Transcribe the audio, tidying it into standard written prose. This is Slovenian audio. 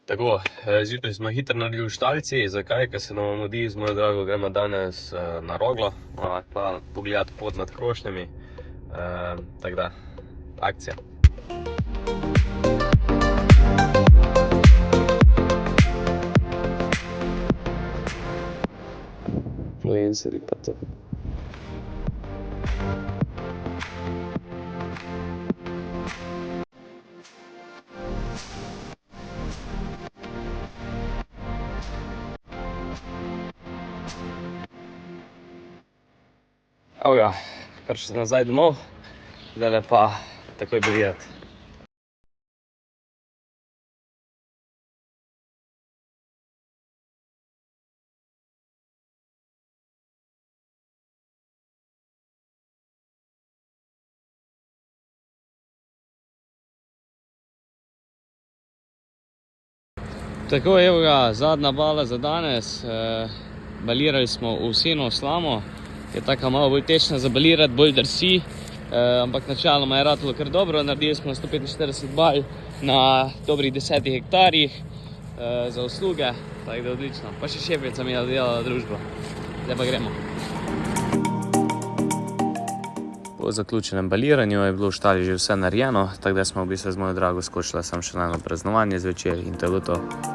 Tako, zjutraj smo hitro naredili v štalici. Zakaj? Ker se nam mudi, z mojo drago gremo danes na Roglo, pa pogledati pot nad Krošnjami. Tako da, akcija. Influencerji pa to. Evo ga, prišel sem nazaj domov, zdajle pa takoj brilirati. Tako, evo ga, zadnja bala za danes. Balirali smo v Seno slamo, je taka malo bolj tečna za balirati, bolj drsi, ampak načeloma je ratalo kar dobro. Naredili smo 145 bal na dobrih 10 hektarjih za usluge, tako da odlično. Pa še šefica mi je delala družbo. Zdaj pa gremo. Po zaključenem baliranju je bilo v štali že vse narejeno, tako da smo v bistvu z mojo drago skočila samo še na eno praznovanje zvečer in to je bilo to.